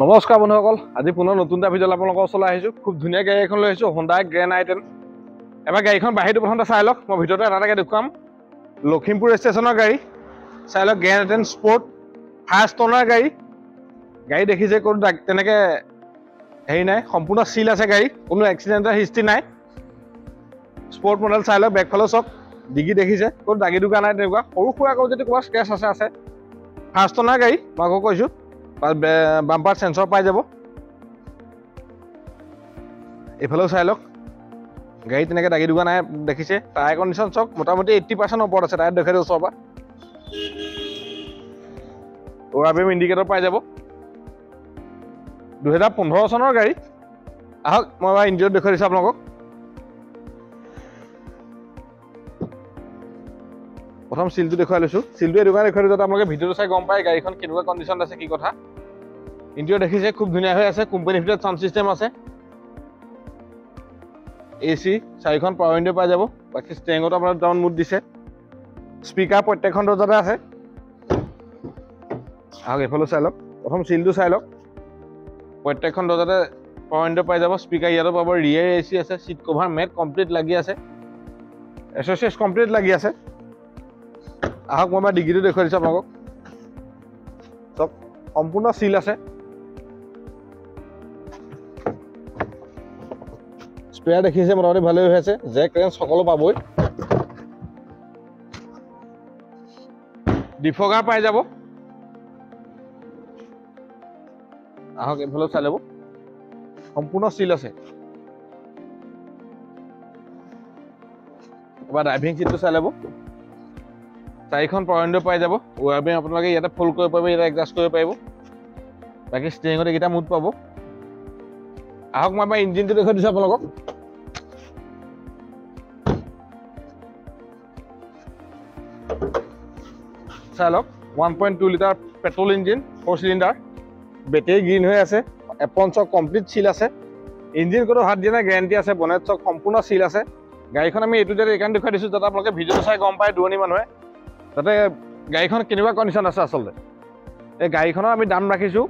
নমস্কাৰ বন্ধুসকল, আজি পুনৰ নতুন এটা ভিডিঅ' আপোনালোকৰ ওচৰলৈ আহিছোঁ। খুব ধুনীয়া গাড়ী এখন লৈ আহিছোঁ, হোণ্ডা গ্ৰেণ্ড i10। এবাৰ গাড়ীখন বাহিৰটো প্ৰথমতে চাই লওক, মই ভিতৰতে এটাকে দেখুৱাম। লখিমপুৰ ষ্টেচনৰ গাড়ী চাই লওক, গ্ৰেণ্ড i10 স্পৰ্ট ফাৰ্ষ্ট অনাৰ গাড়ী। গাড়ী দেখিছে কোনো তেনেকৈ হেৰি নাই, সম্পূৰ্ণ চিল আছে গাড়ী, কোনো এক্সিডেণ্টৰ হিষ্ট্ৰী নাই। স্পৰ্ট মডেল চাই লওক, বেকফালেও চক ডিগি দেখিছে, কোনো দাগি দুগা নাই তেনেকুৱা। সৰু সুৰাকৈ যদি ক'ৰবাত স্ক্ৰেচ আছে ফাৰ্ষ্ট অনাৰ গাড়ী, মই আকৌ কৈছোঁ। বাম্পাৰ সেন্সৰ পাই যাব। এইফালেও চাই লওক, গাড়ী তেনেকৈ দাগি দুগা নাই দেখিছে। টায়াৰ কণ্ডিশ্যন চাওক, মোটামুটি 80% ওপৰত আছে। টায়াৰ দেখাই দিওঁ ওচৰৰ পৰা। অ'ৰাবিএম ইণ্ডিকেটৰ পাই যাব। 2015 চনৰ গাড়ী। আহক মই এবাৰ ইণ্ডিকেটৰ দেখুৱাই দিছোঁ আপোনালোকক। প্ৰথম চিলটো দেখুৱাই লৈছোঁ। চিলটো এই দোকান দেখুৱাই দিওঁ যাতে আপোনালোকে ভিডিঅ'টো চাই গম পায় গাড়ীখন কেনেকুৱা কণ্ডিশ্যন আছে, কি কথা। ইণ্টেৰিয়ৰ দেখিছে খুব ধুনীয়া হৈ আছে। কোম্পানীৰ ভিতৰত চাউণ্ড চিষ্টেম আছে। AC 4খন পাৱাৰ উইণ্ডো পাই যাব। বাকী ষ্টেৰিঙতো আপোনাৰ ডাউন মুড দিছে। স্পীকাৰ প্ৰত্যেকখন দৰ্জাতে আছে। আহক এইফালে চাই লওক, প্ৰথম চিলটো চাই লওক। প্ৰত্যেকখন দৰ্জাতে পাৱাৰ উইণ্ডো পাই যাব। স্পীকাৰ ইয়াতো পাব। ৰিয়েৰ AC আছে। চিট কভাৰ মেট কমপ্লিট লাগি আছে। এছ'চিয়েছ কমপ্লিট লাগি আছে। আহক মই ডিগ্ৰীটো দেখুৱাই দিছোঁ আপোনালোকক। চব সম্পূৰ্ণ চিল আছে। স্পেয়াৰ দেখিছে মোটামুটি ভালেই হৈ আছে। জেক ৰেঞ্চ সকলো পাবই। ডিফগাৰ পাই যাব। আহক এইফালেও চাই ল'ব, সম্পূৰ্ণ চিল আছে। এবাৰ ড্ৰাইভিং চিটটো চাই ল'ব। 4খন পাৱাৰ উইণ্ডো পাই যাব। অ'ৰাবিএম আপোনালোকে ইয়াতে ফুল কৰিব পাৰিব, ইয়াতে এডজাষ্ট কৰিব পাৰিব। বাকী ষ্টেৰিঙত এইকেইটা মুড পাব। আহক মই এবাৰ ইঞ্জিনটো দেখুৱাই দিছোঁ আপোনালোকক। চাই লওক, 1.2 litre petrol engine, 4 cylinder. Battery green হৈ আছে। এপন চক কমপ্লিট চিল আছে। ইঞ্জিন কোনো হাত দিয়া নাই, গেৰেণ্টি আছে। বনেট চক সম্পূৰ্ণ চিল আছে। গাড়ীখন আমি এইটো ডেট এইকাৰণে দেখুৱাই দিছোঁ যাতে আপোনালোকে ভিডিঅ'টো চাই গম পায়, দূৰণি মানুহে যাতে গাড়ীখন কেনেকুৱা কণ্ডিশ্যন আছে। আচলতে এই গাড়ীখনৰ আমি দাম ৰাখিছোঁ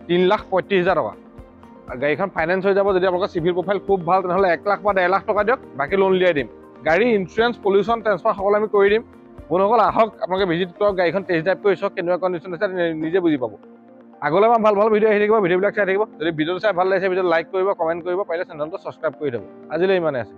3,35,000 টকা। গাড়ীখন ফাইনেন্স হৈ যাব। যদি আপোনালোকৰ চিভিল প্ৰফাইল খুব ভাল তেনেহ'লে 1 লাখ বা 1.5 লাখ টকা দিয়ক, বাকী লোন উলিয়াই দিম। গাড়ী ইঞ্চুৰেঞ্চ, পলিউশ্যন, ট্ৰেন্সফাৰ সকলো আমি কৰি দিম। বন্ধুসকল আহক, আপোনালোকে ভিজিট কৰক, গাড়ীখন টেষ্ট ড্ৰাইভ কৰি চাওক কেনেকুৱা কণ্ডিশ্যন আছে, নিজে বুজি পাব। আগলৈ আমাৰ ভাল ভাল ভিডিঅ' আহি থাকিব, ভিডিঅ'বিলাক চাই থাকিব। যদি ভিডিঅ'টো চাই ভাল লাগিছে, ভিডিঅ'টো লাইক কৰিব, কমেণ্ট কৰিব, পাৰিলে চেনেলটো ছাবস্ক্ৰাইব কৰি থ'ব। আজিলৈ ইমানে আছে।